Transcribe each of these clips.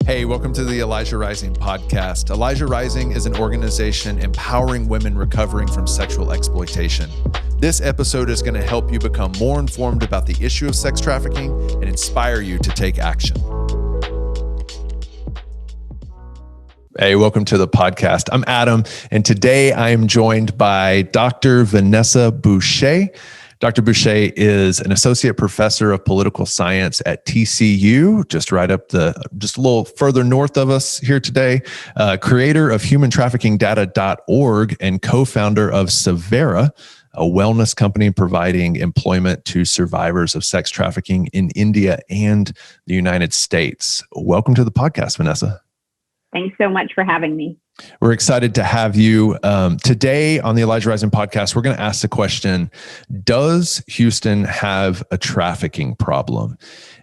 Hey, welcome to the Elijah Rising podcast. Elijah Rising is an organization empowering women recovering from sexual exploitation. This episode is going to help you become more informed about the issue of sex trafficking and inspire you to take action. Hey, welcome to the podcast. I'm Adam, and today I am joined by Dr. Vanessa Bouche. Dr. Bouche is an associate professor of political science at TCU, just a little further north of us here today, creator of humantraffickingdata.org and co-founder of Severa, a wellness company providing employment to survivors of sex trafficking in India and the United States. Welcome to the podcast, Vanessa. Thanks so much for having me. We're excited to have you. Today on the Elijah Rising podcast, we're going to ask the question, does Houston have a trafficking problem?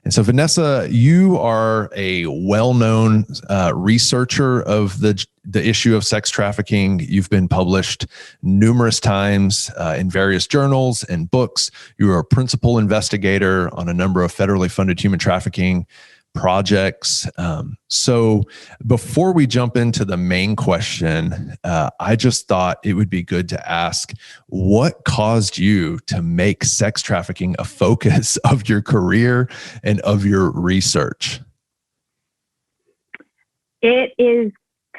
And so, Vanessa, you are a well-known researcher of the issue of sex trafficking. You've been published numerous times in various journals and books. You are a principal investigator on a number of federally funded human trafficking projects. So before we jump into the main question, I just thought it would be good to ask, what caused you to make sex trafficking a focus of your career and of your research? It is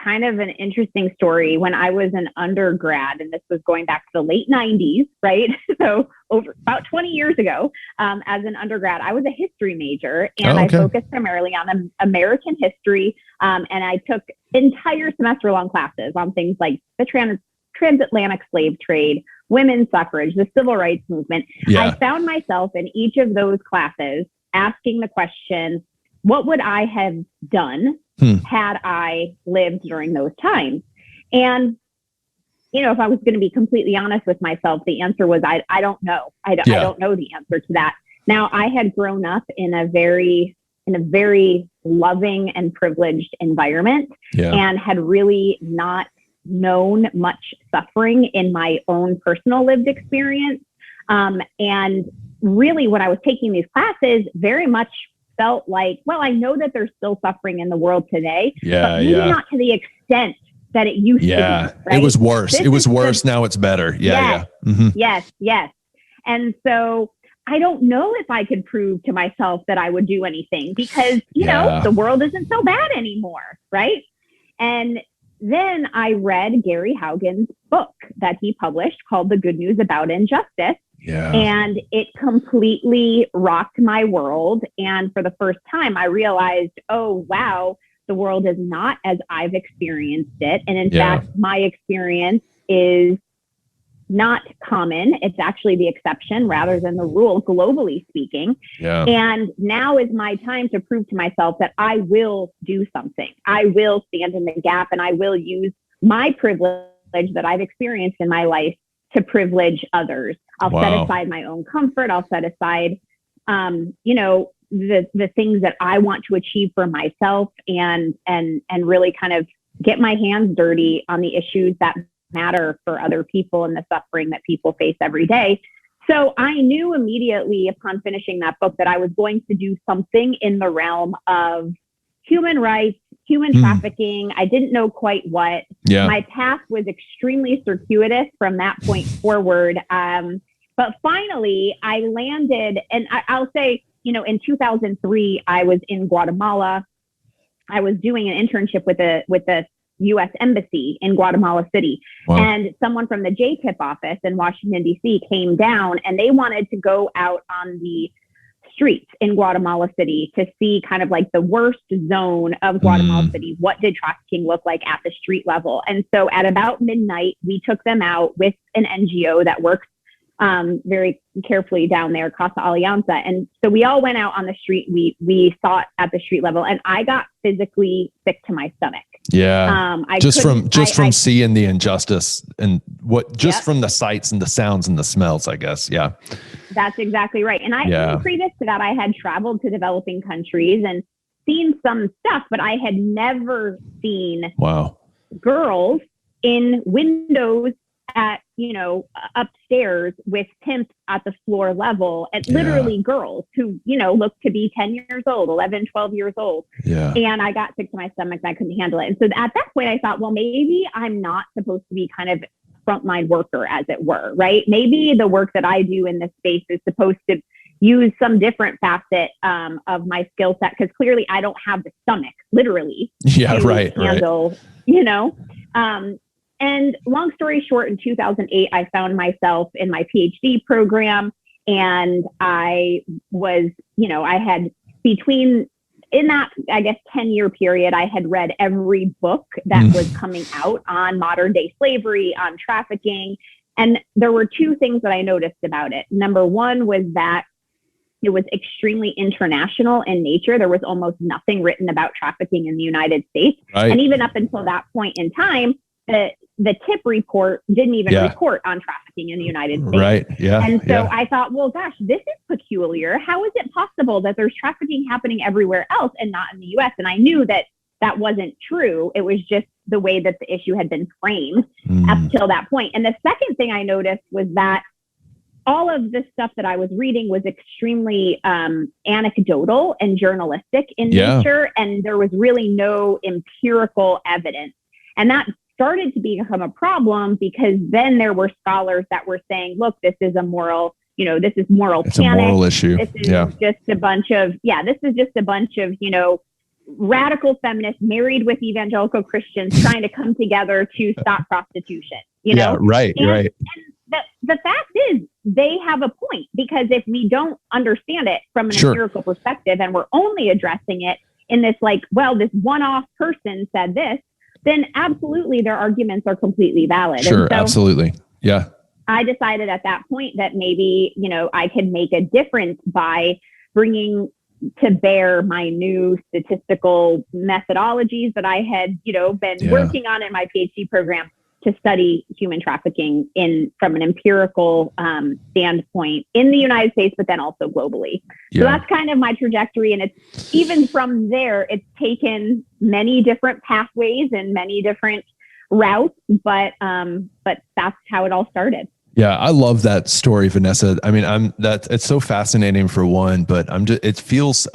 kind of an interesting story. When I was an undergrad, and this was going back to the late 90s, right? So about 20 years ago, as an undergrad, I was a history major, and I focused primarily on American history. And I took entire semester-long classes on things like the transatlantic slave trade, women's suffrage, the civil rights movement. Yeah. I found myself in each of those classes asking the question, what would I have done had I lived during those times? And, you know, if I was going to be completely honest with myself, the answer was, I don't know. I don't know the answer to that. Now, I had grown up in a very loving and privileged environment, and had really not known much suffering in my own personal lived experience. And really, when I was taking these classes, very much felt like, well, I know that there's still suffering in the world today, but maybe not to the extent that it used to be. Right? It was worse. Now it's better. Yes. And so I don't know if I could prove to myself that I would do anything because, you know, the world isn't so bad anymore. Right. And then I read Gary Haugen's book that he published called The Good News About Injustice. Yeah. And it completely rocked my world. And for the first time, I realized, oh, wow, the world is not as I've experienced it. And in fact, my experience is not common. It's actually the exception rather than the rule, globally speaking. Yeah. And now is my time to prove to myself that I will do something. I will stand in the gap, and I will use my privilege that I've experienced in my life to privilege others. I'll set aside my own comfort. I'll set aside, the things that I want to achieve for myself, and really kind of get my hands dirty on the issues that matter for other people and the suffering that people face every day. So I knew immediately upon finishing that book that I was going to do something in the realm of human rights, human trafficking. I didn't know quite what. Yeah. My path was extremely circuitous from that point forward. But finally, I landed, and I'll say, you know, in 2003, I was in Guatemala. I was doing an internship with the U.S. Embassy in Guatemala City. Wow. And someone from the JTIP office in Washington, D.C. came down, and they wanted to go out on the streets in Guatemala City to see kind of like the worst zone of Guatemala City. What did trafficking look like at the street level? And so at about midnight, we took them out with an NGO that works very carefully down there, Casa Alianza. And so we all went out on the street. We saw it at the street level, and I got physically sick to my stomach. Yeah. From seeing the injustice and from the sights and the sounds and the smells, I guess. Yeah. That's exactly right. And previous to that, I had traveled to developing countries and seen some stuff, but I had never seen girls in windows at, upstairs with pimps at the floor level, at literally girls who, look to be 10 years old, 11, 12 years old. Yeah. And I got sick to my stomach and I couldn't handle it. And so at that point I thought, well, maybe I'm not supposed to be kind of frontline worker, as it were, right? Maybe the work that I do in this space is supposed to use some different facet of my skill set, because clearly I don't have the stomach, literally, to handle, and long story short, in 2008, I found myself in my PhD program, and I was, I had in that, I guess, 10-year period, I had read every book that was coming out on modern day slavery, on trafficking. And there were two things that I noticed about it. Number one was that it was extremely international in nature. There was almost nothing written about trafficking in the United States. Right. And even up until that point in time, the TIP report didn't even report on trafficking in the United States. Right. Yeah. And so I thought, well, gosh, this is peculiar. How is it possible that there's trafficking happening everywhere else and not in the US? And I knew that that wasn't true. It was just the way that the issue had been framed up till that point. And the second thing I noticed was that all of this stuff that I was reading was extremely anecdotal and journalistic in nature. And there was really no empirical evidence. And that started to become a problem, because then there were scholars that were saying, look, this is a moral, this is moral panic. It's a moral issue. This is just a bunch of, radical feminists married with evangelical Christians trying to come together to stop prostitution, know? Right. And the fact is, they have a point, because if we don't understand it from an empirical perspective, and we're only addressing it in this this one-off person said this, then absolutely their arguments are completely valid. Sure, and so absolutely. Yeah. I decided at that point that maybe, I could make a difference by bringing to bear my new statistical methodologies that I had, been working on in my PhD program to study human trafficking from an empirical standpoint in the United States, but then also globally. So that's kind of my trajectory. And it's even from there, it's taken many different pathways and many different routes, but that's how it all started. Yeah, I love that story, Vanessa. I mean, it's so fascinating for one, but it feels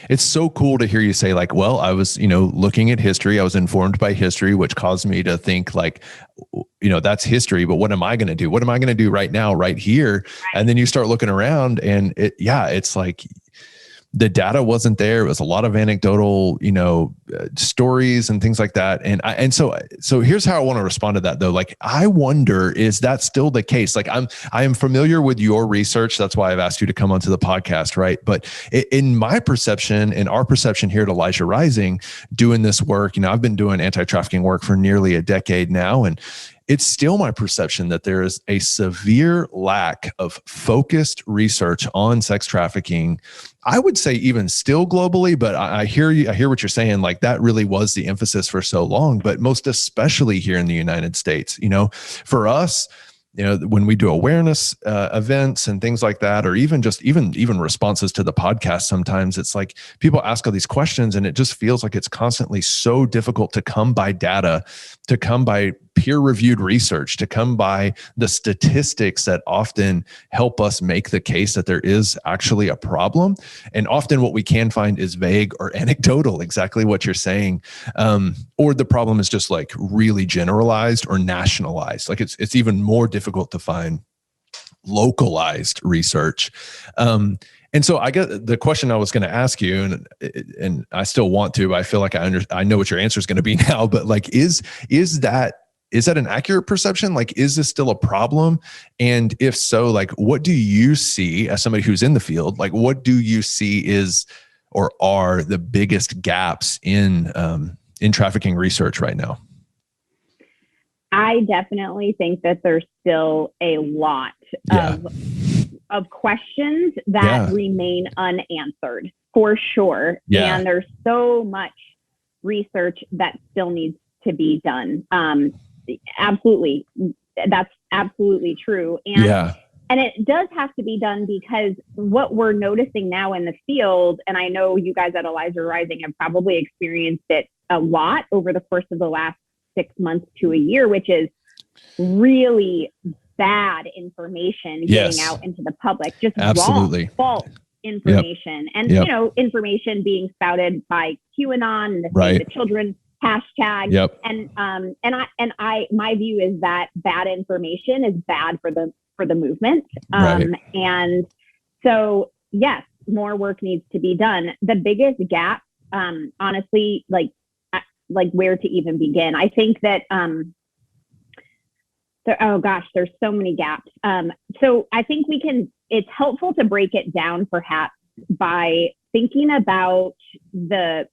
it's so cool to hear you say, like, well, I was, looking at history. I was informed by history, which caused me to think, like, that's history, but what am I going to do? What am I going to do right now, right here? Right. And then you start looking around, and it's like the data wasn't there. It was a lot of anecdotal, stories and things like that. And so here's how I want to respond to that, though. Like, I wonder, is that still the case? Like, I am familiar with your research. That's why I've asked you to come onto the podcast, right? But in my perception, in our perception here at Elijah Rising, doing this work, I've been doing anti-trafficking work for nearly a decade now, and it's still my perception that there is a severe lack of focused research on sex trafficking. I would say even still globally, but I hear you. I hear what you're saying. Like, that really was the emphasis for so long, but most especially here in the United States. For us, when we do awareness events and things like that, or even responses to the podcast, sometimes it's like people ask all these questions, and it just feels like it's constantly so difficult to come by data, to come by peer-reviewed research, to come by the statistics that often help us make the case that there is actually a problem. And often what we can find is vague or anecdotal, exactly what you're saying. Or the problem is just like really generalized or nationalized. Like, it's even more difficult to find localized research. And so I got the question I was going to ask you, and I still want to, but I feel like I know what your answer is going to be now, but like, is that an accurate perception? Like, is this still a problem? And if so, like, what do you see as somebody who's in the field? Like, what do you see is, or are the biggest gaps in trafficking research right now? I definitely think that there's still a lot of questions that remain unanswered, for sure. Yeah. And there's so much research that still needs to be done. Absolutely. That's absolutely true. And it does have to be done, because what we're noticing now in the field, and I know you guys at Elijah Rising have probably experienced it a lot over the course of the last 6 months to a year, which is really bad information getting out into the public, just absolutely wrong, false information. Yep. And, Yep. you know, information being spouted by QAnon and the right. Save the Children hashtag. Yep. And my view is that bad information is bad for the movement. Right. And so, yes, more work needs to be done. The biggest gap, honestly, like where to even begin. I think that, oh gosh, there's so many gaps. So I think it's helpful to break it down perhaps by thinking about the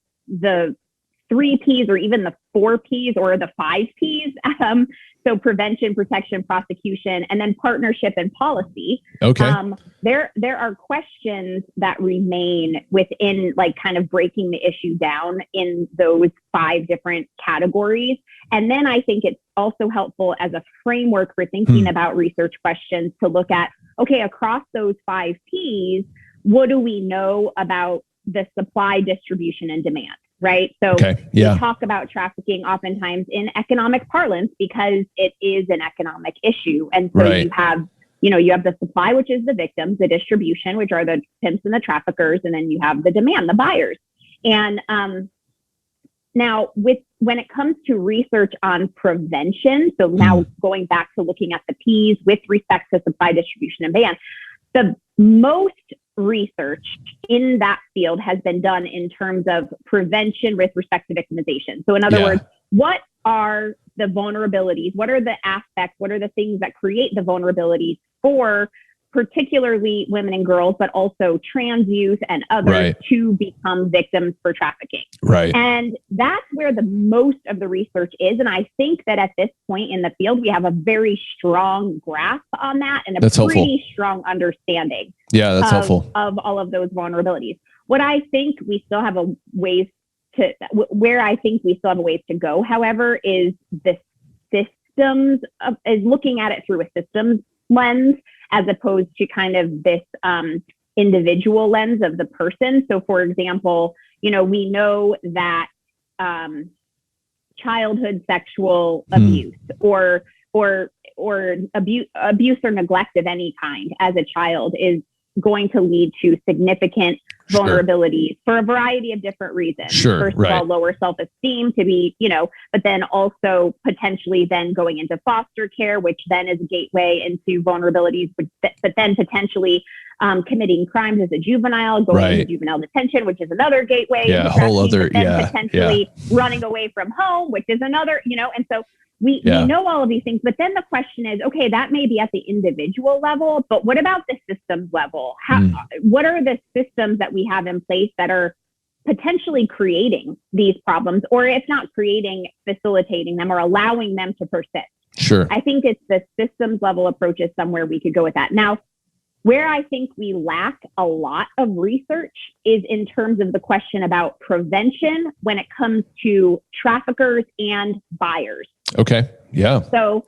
3 Ps or even the 4 Ps or the 5 Ps. So prevention, protection, prosecution, and then partnership and policy. Okay. There are questions that remain within like kind of breaking the issue down in those 5 different categories. And then I think it's also helpful as a framework for thinking about research questions to look at, okay, across those 5 Ps, what do we know about the supply, distribution, and demand? Right. So we talk about trafficking oftentimes in economic parlance because it is an economic issue. And so you have the supply, which is the victims, the distribution, which are the pimps and the traffickers, and then you have the demand, the buyers. And now when it comes to research on prevention, so now going back to looking at the Ps with respect to supply, distribution, and ban, the most research in that field has been done in terms of prevention with respect to victimization. So in other words, what are the vulnerabilities? What are the aspects? What are the things that create the vulnerabilities for particularly women and girls, but also trans youth and others to become victims for trafficking? Right. And that's where the most of the research is. And I think that at this point in the field, we have a very strong grasp on that and a pretty strong understanding of all of those vulnerabilities. What I think we still have where I think we still have a ways to go, however, is the systems is looking at it through a systems lens as opposed to kind of this individual lens of the person. So for example, we know that childhood sexual abuse or abuse or neglect of any kind as a child is going to lead to significant vulnerabilities for a variety of different reasons. First of all, lower self-esteem to be, but then also potentially then going into foster care, which then is a gateway into vulnerabilities, but then potentially committing crimes as a juvenile, going into juvenile detention, which is another gateway. Yeah, a whole other, potentially running away from home, which is another, and so we know all of these things, but then the question is, okay, that may be at the individual level, but what about the systems level? What are the systems that we have in place that are potentially creating these problems, or if not creating, facilitating them or allowing them to persist? Sure. I think it's the systems level approach is somewhere we could go with that. Now, where I think we lack a lot of research is in terms of the question about prevention when it comes to traffickers and buyers. Okay. Yeah. So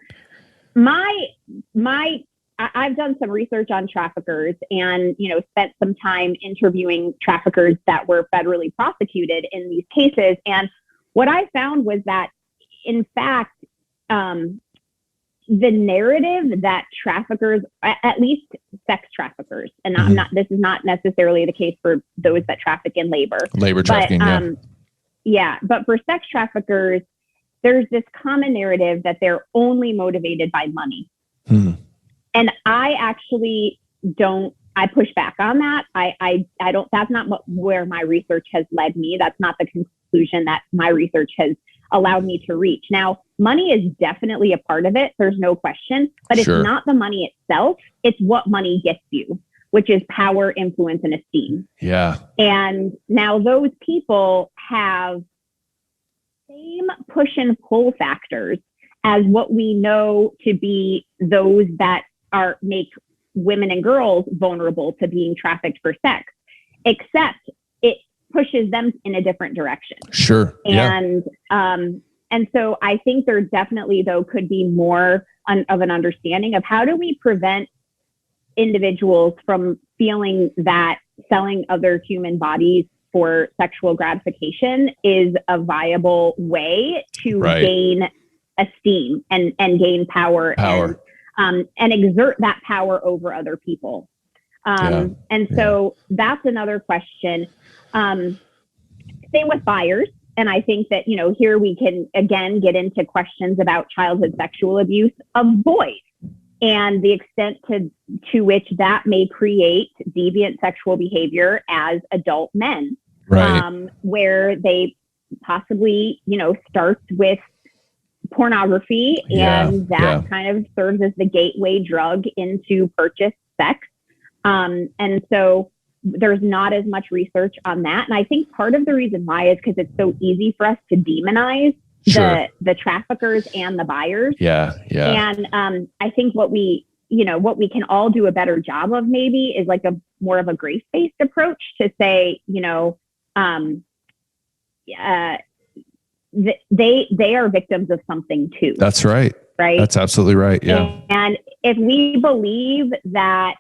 I've done some research on traffickers and, spent some time interviewing traffickers that were federally prosecuted in these cases. And what I found was that, in fact, the narrative that traffickers, at least sex traffickers, and this is not necessarily the case for those that traffic in labor trafficking. But for sex traffickers, there's this common narrative that they're only motivated by money. And I actually I push back on that. I don't, that's not where my research has led me. That's not the conclusion that my research has allowed me to reach. Now, money is definitely a part of it. There's no question, but it's not the money itself. It's what money gets you, which is power, influence, and esteem. Yeah. And now those people have same push and pull factors as what we know to be those that make women and girls vulnerable to being trafficked for sex, except it pushes them in a different direction. Sure. And so I think there definitely, though, could be more of an understanding of how do we prevent individuals from feeling that selling other human bodies for sexual gratification is a viable way to gain esteem and gain power. And exert that power over other people. So that's another question. Same with buyers. And I think that, here we can, again, get into questions about childhood sexual abuse of boys and the extent to which that may create deviant sexual behavior as adult men, where they possibly, starts with pornography and that kind of serves as the gateway drug into purchase sex. And so there's not as much research on that. And I think part of the reason why is because it's so easy for us to demonize the traffickers and the buyers. And I think what we can all do a better job of maybe is like a more of a grace-based approach to say, they are victims of something too. That's right. Right. That's absolutely right. Yeah. And if we believe that,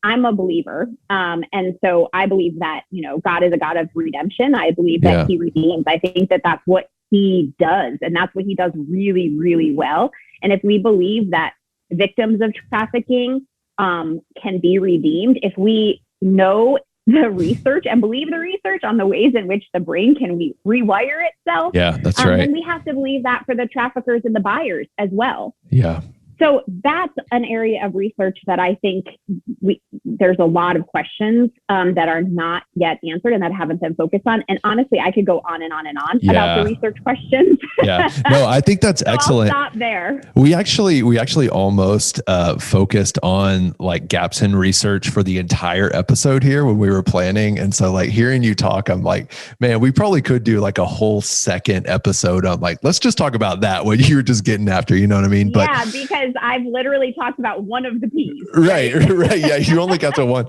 I'm a believer. And so I believe that, God is a God of redemption. I believe that he redeems. I think that that's what he does. And that's what he does really, really well. And if we believe that victims of trafficking can be redeemed, if we know the research and believe the research on the ways in which the brain can rewire itself. Yeah, that's right. And we have to believe that for the traffickers and the buyers as well. Yeah. So that's an area of research that I think there's a lot of questions that are not yet answered and that haven't been focused on. And honestly, I could go on and on and on about the research questions. No, I think that's excellent. I'll stop there. We actually almost focused on like gaps in research for the entire episode here when we were planning. And so like hearing you talk, I'm like, man, we probably could do like a whole second episode on like, let's just talk about that, what you were just getting after, you know what I mean? But because I've literally talked about one of the P's. Right. Yeah. You only got to one,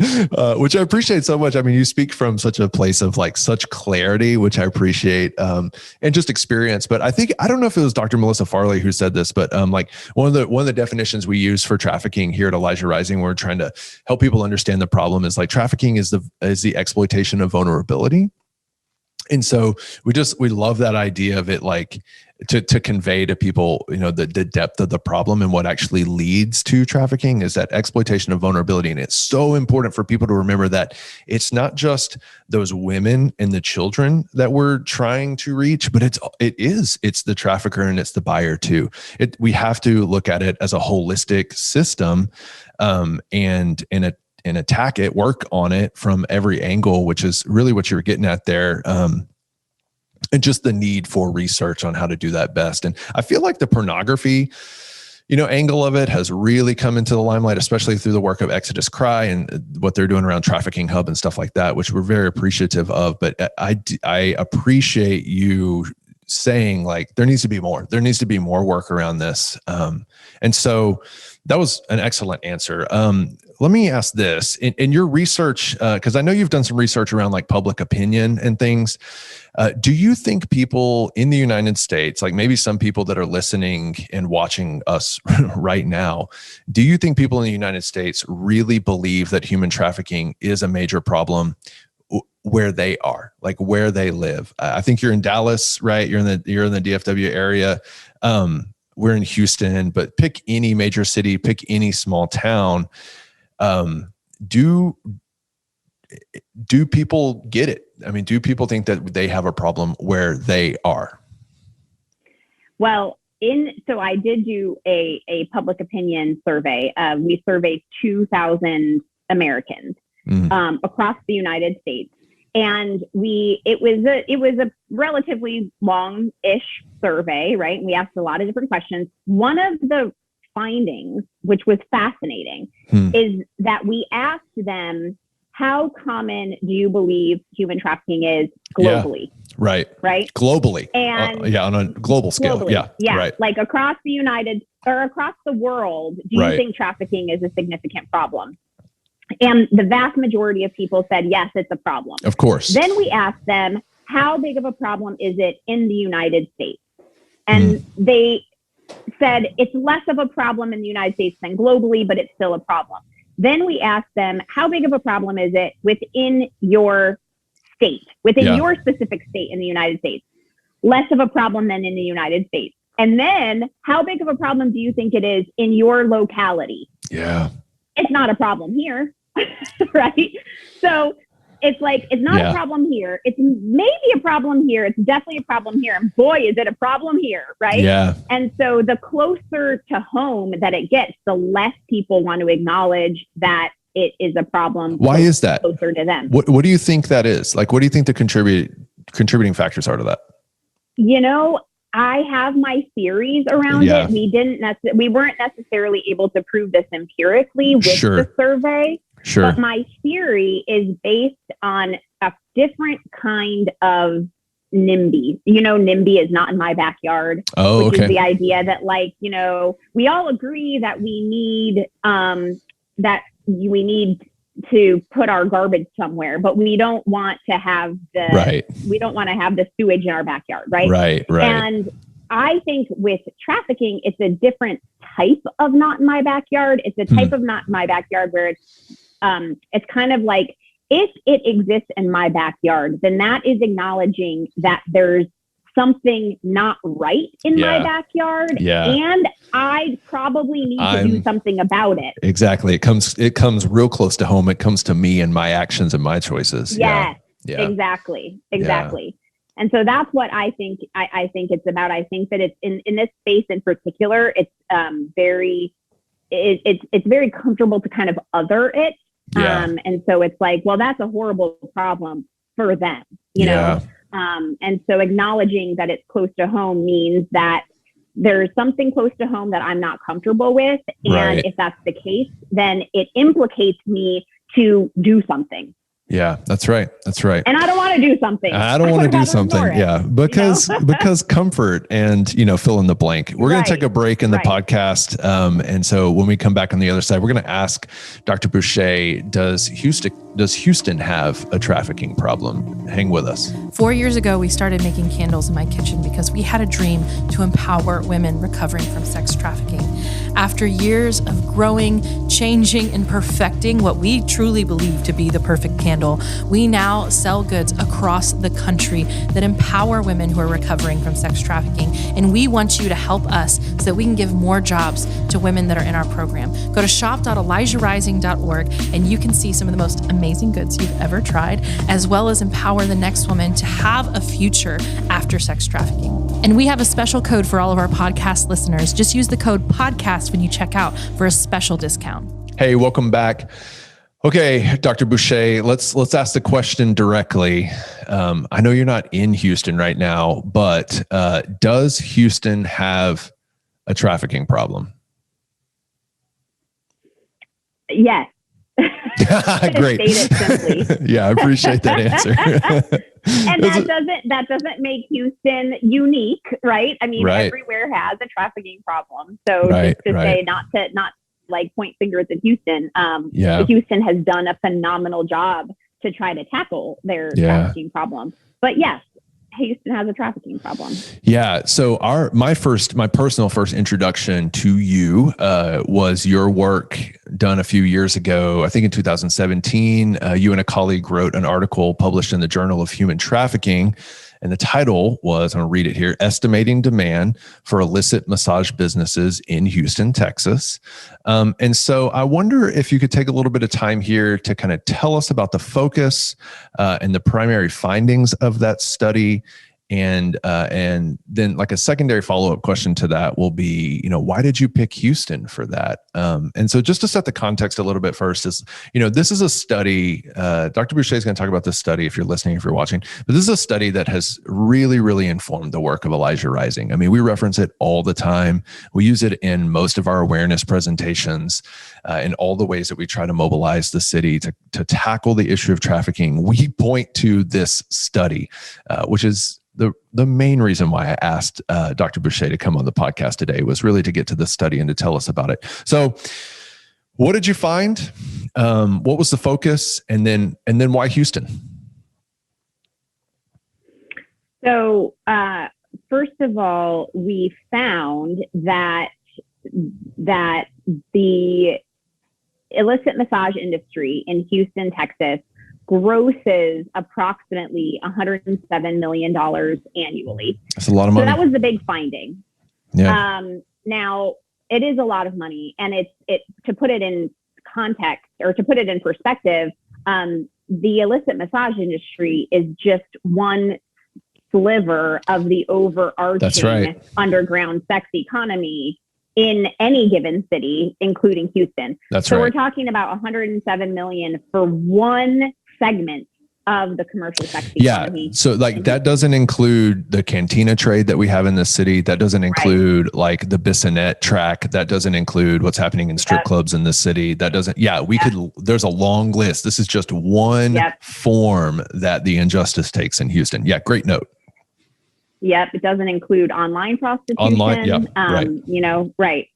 which I appreciate so much. I mean, you speak from such a place of like such clarity, which I appreciate, and just experience. But I don't know if it was Dr. Melissa Farley who said this, but like one of the definitions we use for trafficking here at Elijah Rising, we're trying to help people understand the problem is like trafficking is the exploitation of vulnerability. And so we love that idea of it, like to convey to people, the depth of the problem and what actually leads to trafficking is that exploitation of vulnerability. And it's so important for people to remember that it's not just those women and the children that we're trying to reach, but it's the trafficker and it's the buyer too. We have to look at it as a holistic system, and attack it, work on it from every angle, which is really what you're getting at there. And just the need for research on how to do that best. And I feel like the pornography, angle of it has really come into the limelight, especially through the work of Exodus Cry and what they're doing around Trafficking Hub and stuff like that, which we're very appreciative of. But I appreciate you saying like, there needs to be more work around this. And so that was an excellent answer. Let me ask this in your research, because I know you've done some research around like public opinion and things. Do you think people in the United States, like maybe some people that are listening and watching us right now, do you think people in the United States really believe that human trafficking is a major problem where they are, like where they live? I think you're in Dallas, right? You're in the DFW area. We're in Houston, but pick any major city, pick any small town. Do people get it? I mean, do people think that they have a problem where they are? Well, so I did do a public opinion survey. We surveyed 2,000 Americans across the United States. And it was a relatively long-ish survey, right? And we asked a lot of different questions. One of the findings, which was fascinating, is that we asked them, how common do you believe human trafficking is globally? Yeah, right. Globally. And on a global scale. Globally, yeah. Right. Like across the world, do you think trafficking is a significant problem? And the vast majority of people said, yes, it's a problem. Of course. Then we asked them, how big of a problem is it in the United States? And they said it's less of a problem in the United States than globally, but it's still a problem. Then we asked them, how big of a problem is it within your state, within your specific state in the United States? Less of a problem than in the United States. And then how big of a problem do you think it is in your locality? Yeah. It's not a problem here, right? So it's like, it's not a problem here. It's maybe a problem here. It's definitely a problem here. And boy, is it a problem here, right? Yeah. And so the closer to home that it gets, the less people want to acknowledge that it is a problem. Why is that? Closer to them. What do you think that is? Like, what do you think the contributing factors are to that? You know, I have my theories around it. We weren't necessarily able to prove this empirically with the survey. Sure. But my theory is based on a different kind of NIMBY. You know, NIMBY is not in my backyard. Oh, which is the idea that, like, you know, we all agree that we need to put our garbage somewhere, but we don't want to have the sewage in our backyard, right? Right. And I think with trafficking, it's a different type of not in my backyard. It's a type of not in my backyard where it's kind of like, if it exists in my backyard, then that is acknowledging that there's something not right in my backyard. And I probably need to do something about it. Exactly. It comes real close to home. It comes to me and my actions and my choices. Yes, exactly. Yeah. And so that's what I think it's about. I think that it's in this space in particular, it's very comfortable to kind of other it. And so it's like, well, that's a horrible problem for them, you know? And so acknowledging that it's close to home means that there's something close to home that I'm not comfortable with. And if that's the case, then it implicates me to do something. Yeah, that's right. That's right. And I don't want to do something. I don't want to do something. Yeah. Because, because comfort and, fill in the blank. We're going to take a break in the podcast. And so when we come back on the other side, we're going to ask Dr. Bouche, does Houston have a trafficking problem? Hang with us. 4 years ago, we started making candles in my kitchen because we had a dream to empower women recovering from sex trafficking. After years of growing, changing, and perfecting what we truly believe to be the perfect candle, we now sell goods across the country that empower women who are recovering from sex trafficking. And we want you to help us so that we can give more jobs to women that are in our program. Go to shop.elijahrising.org and you can see some of the most amazing goods you've ever tried, as well as empower the next woman to have a future after sex trafficking. And we have a special code for all of our podcast listeners. Just use the code podcast when you check out for a special discount. Hey, welcome back. Okay, Dr. Bouche, let's ask the question directly. I know you're not in Houston right now, but does Houston have a trafficking problem? Yes. Great. State it simply. Yeah, I appreciate that answer. And that doesn't make Houston unique, right? I mean, everywhere has a trafficking problem. So just to say, not like point fingers at Houston. Houston has done a phenomenal job to try to tackle their trafficking problem. But yes, Houston has a trafficking problem. Yeah. So my personal first introduction to you was your work done a few years ago. I think in 2017, you and a colleague wrote an article published in the Journal of Human Trafficking. And the title was, I'm going to read it here, Estimating Demand for Illicit Massage Businesses in Houston, Texas. And so I wonder if you could take a little bit of time here to kind of tell us about the focus and the primary findings of that study. And then like a secondary follow-up question to that will be, why did you pick Houston for that? And so just to set the context a little bit first is, this is a study, Dr. Bouche is going to talk about this study if you're listening, if you're watching, but this is a study that has really, really informed the work of Elijah Rising. I mean, we reference it all the time. We use it in most of our awareness presentations, in all the ways that we try to mobilize the city to tackle the issue of trafficking. We point to this study, which is the main reason why I asked Dr. Bouche to come on the podcast today, was really to get to this study and to tell us about it. So what did you find? What was the focus? And then why Houston? So first of all, we found that the illicit massage industry in Houston, Texas, grosses approximately $107 million annually. That's a lot of money. So that was the big finding. Yeah. Now, it is a lot of money, and to put it in context, or to put it in perspective, the illicit massage industry is just one sliver of the overarching underground sex economy in any given city, including Houston. So we're talking about 107 million for one segment of the commercial sex economy. Yeah. So like that doesn't include the cantina trade that we have in the city. That doesn't include like the Bissonnet track. That doesn't include what's happening in strip clubs in the city. That doesn't, there's a long list. This is just one form that the injustice takes in Houston. Yeah. Great note. Yep. It doesn't include online prostitution. Right.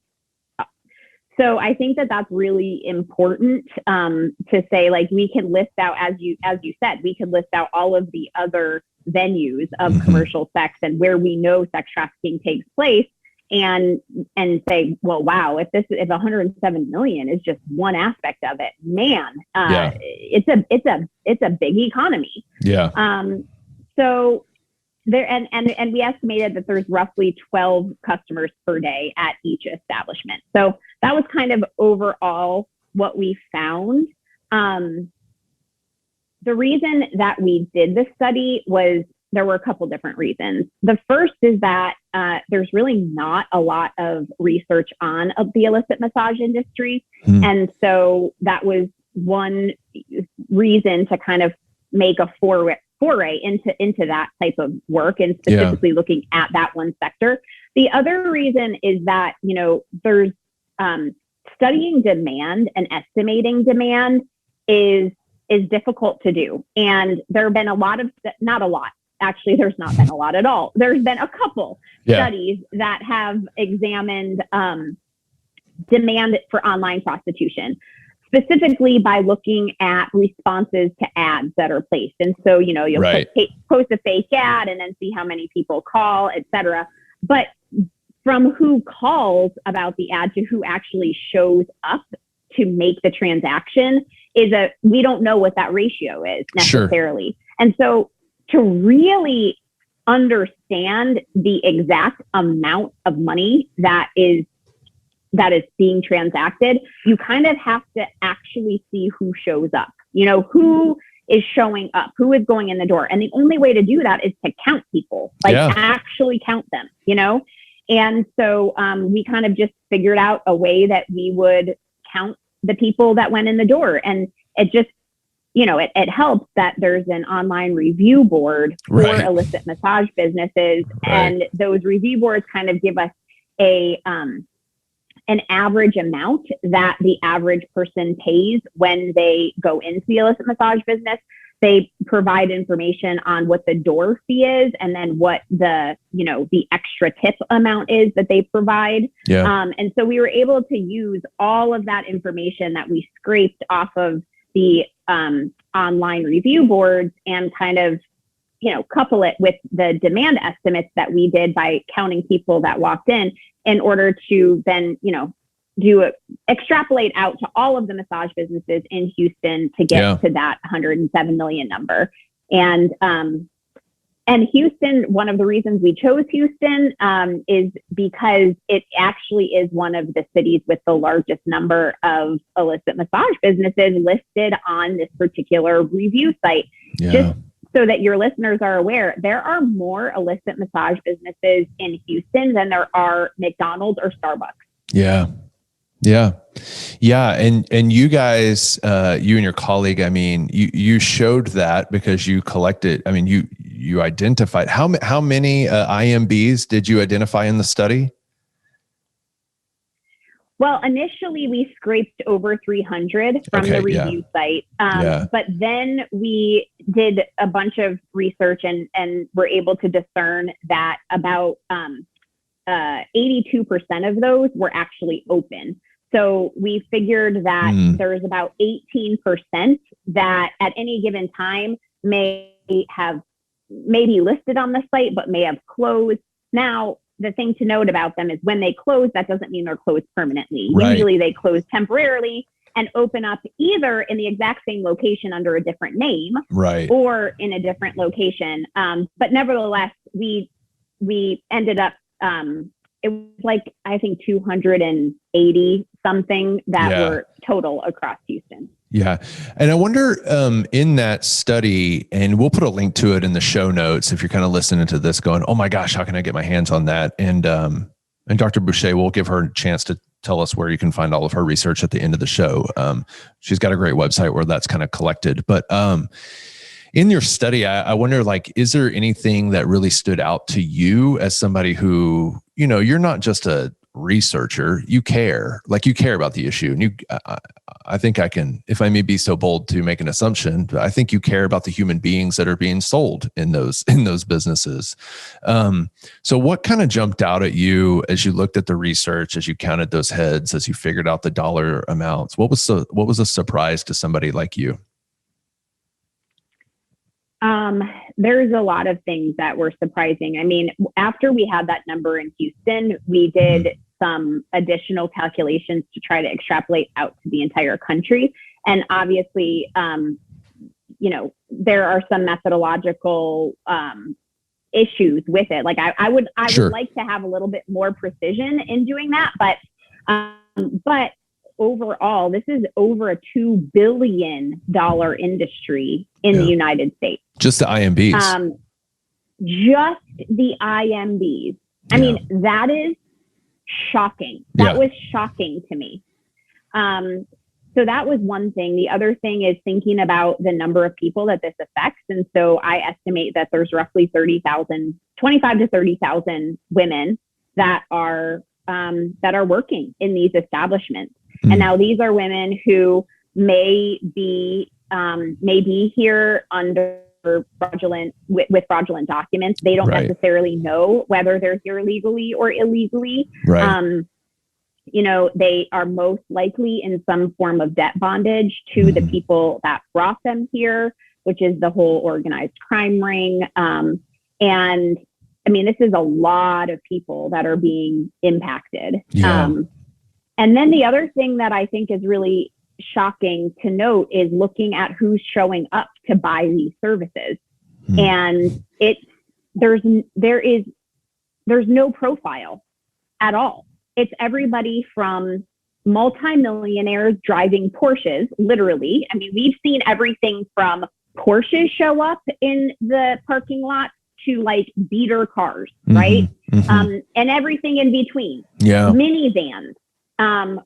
So I think that that's really important to say, like, we can list out, as you said, we could list out all of the other venues of commercial sex and where we know sex trafficking takes place, and say, well, wow, if 107 million is just one aspect of it, man, it's a big economy. Yeah. So there, and we estimated that there's roughly 12 customers per day at each establishment. So that was kind of overall what we found. The reason that we did this study was, there were a couple different reasons. The first is that there's really not a lot of research on the illicit massage industry. And so that was one reason to kind of make a foray into that type of work, and specifically looking at that one sector. The other reason is that, there's studying demand and estimating demand is difficult to do. And there have been not a lot. Actually, there's not been a lot at all. There's been a couple studies that have examined demand for online prostitution, specifically by looking at responses to ads that are placed. And so, you'll post a fake ad and then see how many people call, et cetera. But from who calls about the ad to who actually shows up to make the transaction we don't know what that ratio is necessarily. And so to really understand the exact amount of money that is being transacted, you kind of have to actually see who shows up, who is showing up, who is going in the door. And the only way to do that is to count people, actually count them, And so we kind of just figured out a way that we would count the people that went in the door. And it just, it helps that there's an online review board for illicit massage businesses. And those review boards kind of give us an average amount that the average person pays when they go into the illicit massage business. They provide information on what the door fee is, and then what the extra tip amount is that they provide. And so we were able to use all of that information that we scraped off of the online review boards and kind of, couple it with the demand estimates that we did by counting people that walked in order to then, extrapolate out to all of the massage businesses in Houston to get to that 107 million number. And Houston, one of the reasons we chose Houston is because it actually is one of the cities with the largest number of illicit massage businesses listed on this particular review site. Just so that your listeners are aware, there are more illicit massage businesses in Houston than there are McDonald's or Starbucks. And you guys, you and your colleague, you showed that because you collected, you identified how many IMBs did you identify in the study? Well, initially we scraped over 300 from the review site. But then we did a bunch of research and were able to discern that about 82% of those were actually open. So we figured that there's about 18% that at any given time may be listed on the site, but may have closed. Now, the thing to note about them is when they close, that doesn't mean they're closed permanently. Usually they close temporarily and open up either in the exact same location under a different name, or in a different location. But nevertheless, we ended up it was like, I think 280 something that were total across Houston. Yeah. And I wonder, in that study, and we'll put a link to it in the show notes if you're kind of listening to this going, oh my gosh, how can I get my hands on that? And Dr. Bouche, we'll give her a chance to tell us where you can find all of her research at the end of the show. She's got a great website where that's kind of collected. But in your study, I wonder, like, is there anything that really stood out to you as somebody who, you know, you're not just a researcher, you care about the issue. And I think I can, if I may be so bold to make an assumption, I think you care about the human beings that are being sold in those businesses. So what kind of jumped out at you as you looked at the research, as you counted those heads, as you figured out the dollar amounts? What was a surprise to somebody like you? There's a lot of things that were surprising. I mean, after we had that number in Houston, we did some additional calculations to try to extrapolate out to the entire country. And obviously, you know, there are some methodological issues with it. Like I would like to have a little bit more precision in doing that, but overall, this is over a $2 billion industry in the United States. Just the IMBs. Just the IMBs. I mean, that is shocking. That was shocking to me. So that was one thing. The other thing is thinking about the number of people that this affects. And so I estimate that there's roughly 25 to 30,000 women that are working in these establishments. And now these are women who may be here under fraudulent with fraudulent documents. They don't necessarily know whether they're here legally or illegally. Right. You know, they are most likely in some form of debt bondage to the people that brought them here, which is the whole organized crime ring. And I mean, this is a lot of people that are being impacted. Yeah. And then the other thing that I think is really shocking to note is looking at who's showing up to buy these services. And there's no profile at all. It's everybody from multimillionaires driving Porsches, literally. I mean, we've seen everything from Porsches show up in the parking lot to like beater cars, right? And everything in between. Yeah. Minivans.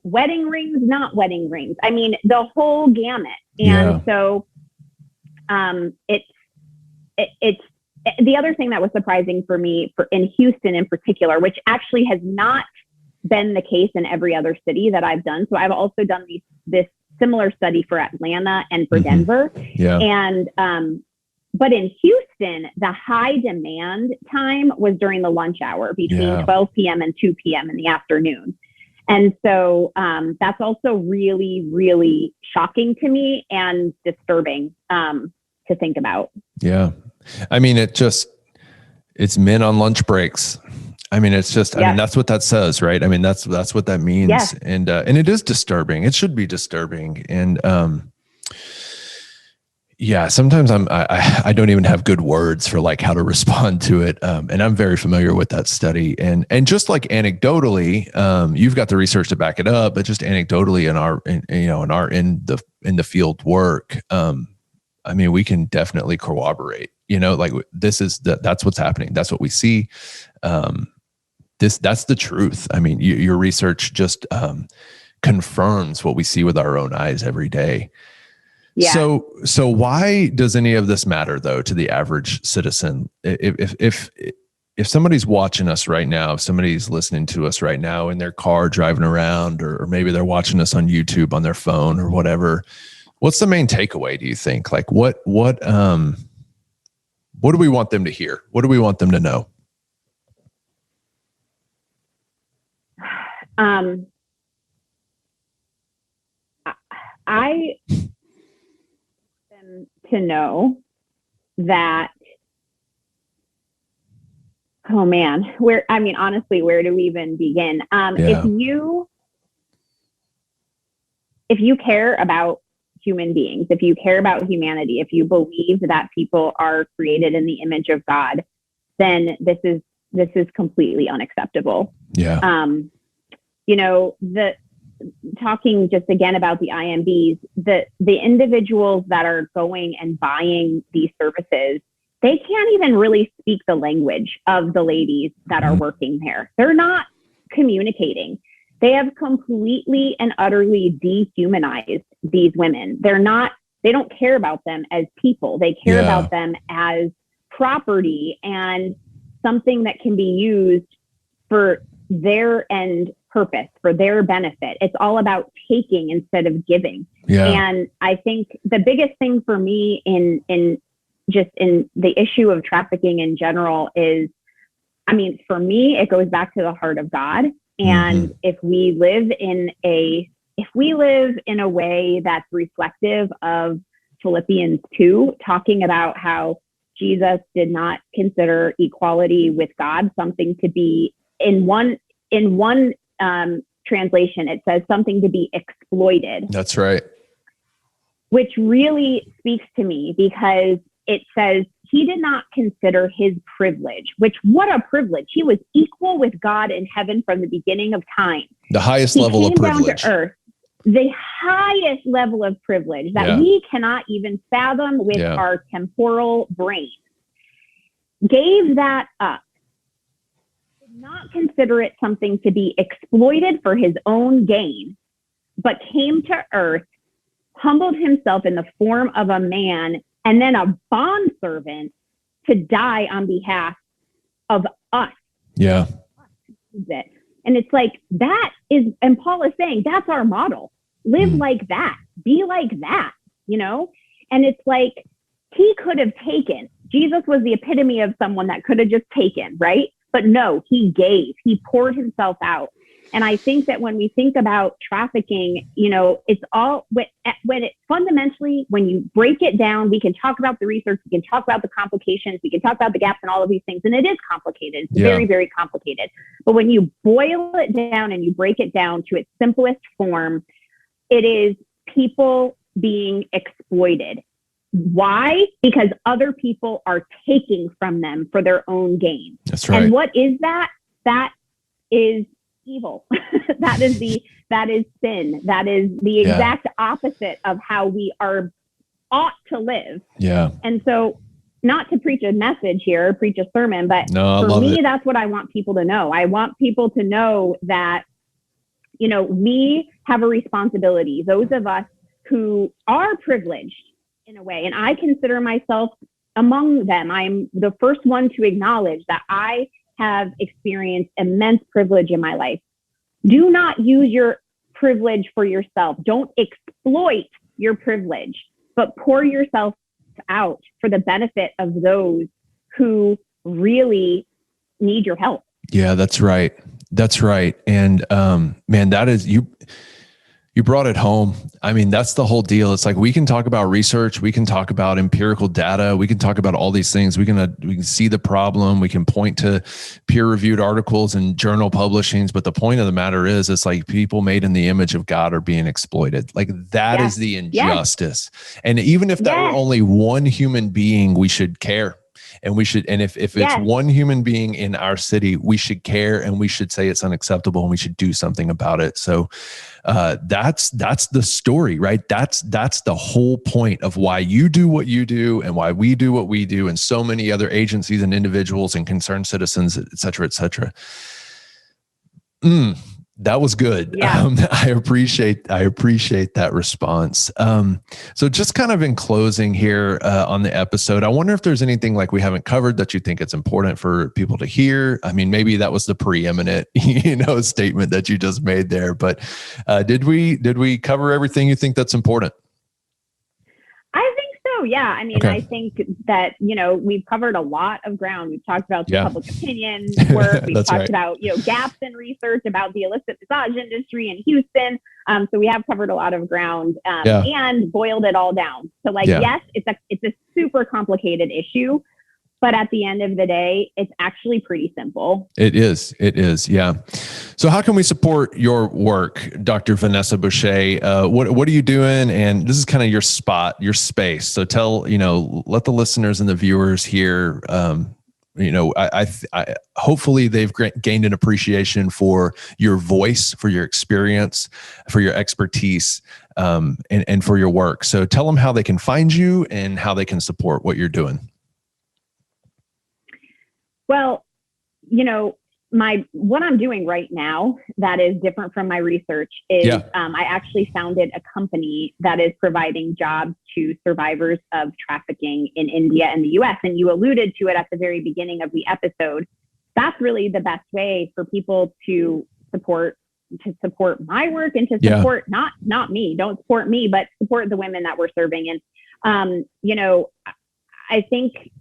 Wedding rings, not wedding rings. I mean, the whole gamut. And so it's the other thing that was surprising for me in Houston in particular, which actually has not been the case in every other city that I've done. So I've also done this similar study for Atlanta and for Denver. Yeah. And but in Houston, the high demand time was during the lunch hour between 12 p.m. and 2 p.m. in the afternoon. And so that's also really, really shocking to me and disturbing to think about. Yeah. I mean, it's men on lunch breaks. I mean, it's just, I mean, that's what that says, right? I mean, that's what that means. Yeah. And it is disturbing. It should be disturbing. And sometimes I don't even have good words for like how to respond to it. And I'm very familiar with that study. And just like anecdotally, you've got the research to back it up, but just anecdotally in the field work, I mean, we can definitely corroborate, like that's what's happening. That's what we see. That's the truth. I mean, your research just confirms what we see with our own eyes every day. Yeah. So why does any of this matter though to the average citizen? If somebody's watching us right now, if somebody's listening to us right now in their car driving around, or maybe they're watching us on YouTube on their phone or whatever, what's the main takeaway, do you think? Like what do we want them to hear? What do we want them to know? I to know that, oh man, honestly, where do we even begin? If you care about human beings, if you care about humanity, if you believe that people are created in the image of God, then this is this is completely unacceptable. Yeah. Talking just again about the IMBs, the individuals that are going and buying these services, they can't even really speak the language of the ladies that are working there. They're not communicating. They have completely and utterly dehumanized these women. They don't care about them as people. They care about them as property and something that can be used for their end purpose, for their benefit. It's all about taking instead of giving. Yeah. And I think the biggest thing for me in the issue of trafficking in general is, for me, it goes back to the heart of God. And if we live in a way that's reflective of Philippians 2, talking about how Jesus did not consider equality with God something to be, in one translation, it says something to be exploited. That's right. Which really speaks to me, because it says he did not consider his privilege, which, what a privilege. He was equal with God in heaven from the beginning of time. The highest level of privilege. Down to earth, the highest level of privilege that we cannot even fathom with our temporal brain. Gave that up. Did not consider it something to be exploited for his own gain, but came to earth, humbled himself in the form of a man, and then a bondservant to die on behalf of us. Yeah. And it's like, that is, and Paul is saying, that's our model. Live like that. Be like that, And it's like, he could have taken. Jesus was the epitome of someone that could have just taken, right? But no, he gave. He poured himself out. And I think that when we think about trafficking, it's all when it fundamentally, when you break it down, we can talk about the research, we can talk about the complications, we can talk about the gaps and all of these things. And it is complicated. It's very, very complicated. But when you boil it down and you break it down to its simplest form, it is people being exploited. Why? Because other people are taking from them for their own gain. That's right. And what is that? That is evil. that is sin. That is the exact opposite of how we ought to live. Yeah. And so, not to preach a message here, preach a sermon, but for me, that's what I want people to know. I want people to know that, we have a responsibility. Those of us who are privileged in a way, and I consider myself among them. I'm the first one to acknowledge that I have experienced immense privilege in my life. Do not use your privilege for yourself. Don't exploit your privilege, but pour yourself out for the benefit of those who really need your help. Yeah, that's right. That's right. And man, that is you brought it home. That's the whole deal. It's like, we can talk about research, we can talk about empirical data, we can talk about all these things. We can see the problem, we can point to peer-reviewed articles and journal publishings, but the point of the matter is, it's like people made in the image of God are being exploited. Like, that is the injustice. And even if that were only one human being, we should care. And we should, and if it's one human being in our city, we should care, and we should say it's unacceptable, and we should do something about it. So that's the story, right? That's the whole point of why you do what you do, and why we do what we do, and so many other agencies and individuals and concerned citizens, et cetera, et cetera. That was good. Yeah. I appreciate that response. So just kind of in closing here on the episode, I wonder if there's anything like we haven't covered that you think it's important for people to hear. Maybe that was the preeminent, statement that you just made there, but did we cover everything you think that's important? I think so. Yeah. Okay. I think that, we've covered a lot of ground. We've talked about the public opinion work. We've talked about, gaps in research about the illicit massage industry in Houston. So we have covered a lot of ground and boiled it all down. So yes, it's a super complicated issue, but at the end of the day, it's actually pretty simple. It is. Yeah. So how can we support your work, Dr. Vanessa Bouche? What are you doing? And this is kind of your spot, your space. So let the listeners and the viewers hear, hopefully they've gained an appreciation for your voice, for your experience, for your expertise, and for your work. So tell them how they can find you and how they can support what you're doing. Well, what I'm doing right now that is different from my research is I actually founded a company that is providing jobs to survivors of trafficking in India and the US. And you alluded to it at the very beginning of the episode. That's really the best way for people to support my work and to support not me, don't support me, but support the women that we're serving. And, I think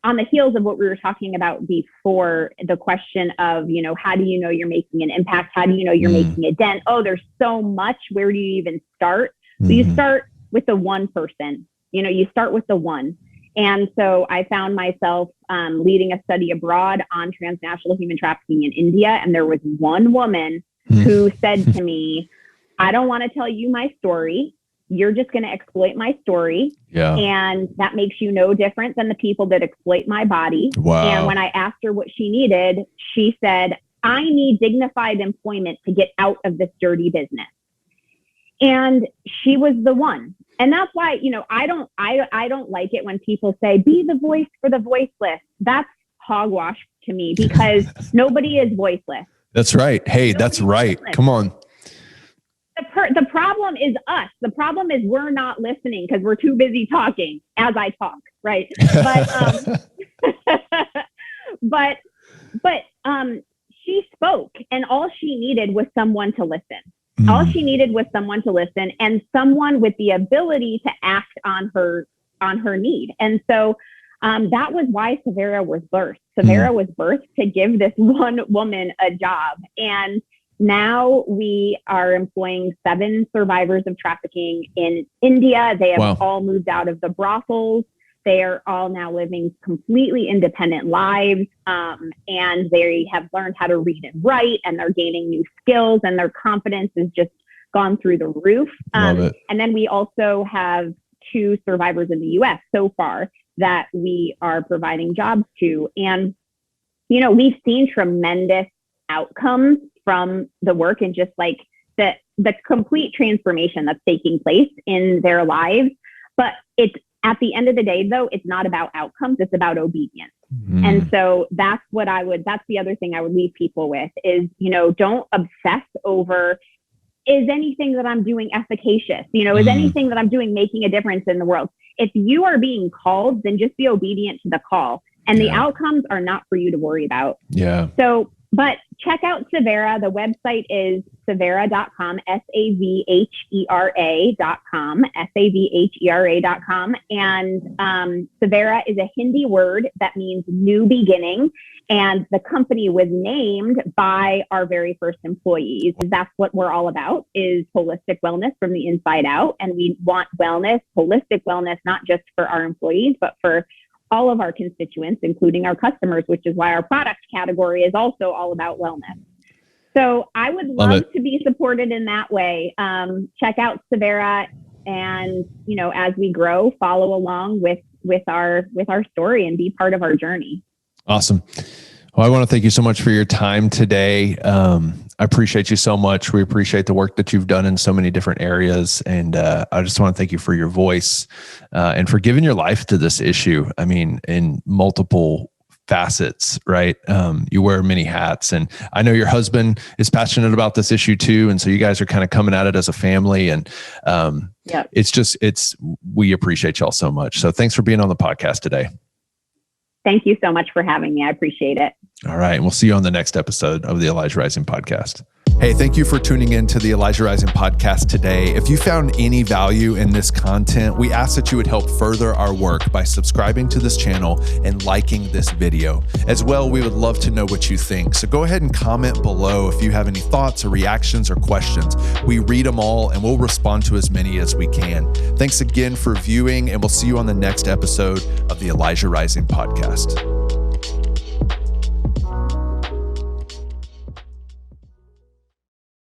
on the heels of what we were talking about before, the question of, how do you know you're making an impact? How do you know you're making a dent? Oh, there's so much. Where do you even start? So you start with the one person, you start with the one. And so I found myself leading a study abroad on transnational human trafficking in India. And there was one woman who said to me, I don't want to tell you my story. You're just going to exploit my story. Yeah. And that makes you no different than the people that exploit my body. Wow. And when I asked her what she needed, she said, I need dignified employment to get out of this dirty business. And she was the one. And that's why, I don't like it when people say, be the voice for the voiceless. That's hogwash to me because nobody is voiceless. That's right. Hey, that's right. Come on. The problem is us. The problem is we're not listening because we're too busy talking as I talk, right? But she spoke, and all she needed was someone to listen. All she needed was someone to listen and someone with the ability to act on her need. And so that was why Savera was birthed. Savera was birthed to give this one woman a job. And now we are employing 7 survivors of trafficking in India. They have all moved out of the brothels. They are all now living completely independent lives. And they have learned how to read and write, and they're gaining new skills, and their confidence has just gone through the roof. And then we also have 2 survivors in the US so far that we are providing jobs to. And, we've seen tremendous outcomes from the work and just like the complete transformation that's taking place in their lives. But it's at the end of the day, though, it's not about outcomes. It's about obedience. And so that's the other thing I would leave people with is, don't obsess over, is anything that I'm doing efficacious? Is anything that I'm doing making a difference in the world? If you are being called, then just be obedient to the call. And the outcomes are not for you to worry about. Yeah. So, but check out Savera. The website is savera.com, SAVHERA.com, SAVHERA.com. And Savera is a Hindi word that means new beginning. And the company was named by our very first employees. That's what we're all about, is holistic wellness from the inside out. And we want wellness, holistic wellness, not just for our employees, but for all of our constituents, including our customers, which is why our product category is also all about wellness. So I would love to be supported in that way. Check out Savera, and as we grow, follow along with our story and be part of our journey. Awesome. Well, I want to thank you so much for your time today. I appreciate you so much. We appreciate the work that you've done in so many different areas. And I just want to thank you for your voice and for giving your life to this issue. I mean, in multiple facets, right? You wear many hats, and I know your husband is passionate about this issue too. And so you guys are kind of coming at it as a family, and we appreciate y'all so much. So thanks for being on the podcast today. Thank you so much for having me. I appreciate it. All right. And we'll see you on the next episode of the Elijah Rising Podcast. Hey, thank you for tuning in to the Elijah Rising Podcast today. If you found any value in this content, we ask that you would help further our work by subscribing to this channel and liking this video. As well, we would love to know what you think. So go ahead and comment below if you have any thoughts or reactions or questions. We read them all and we'll respond to as many as we can. Thanks again for viewing, and we'll see you on the next episode of the Elijah Rising Podcast.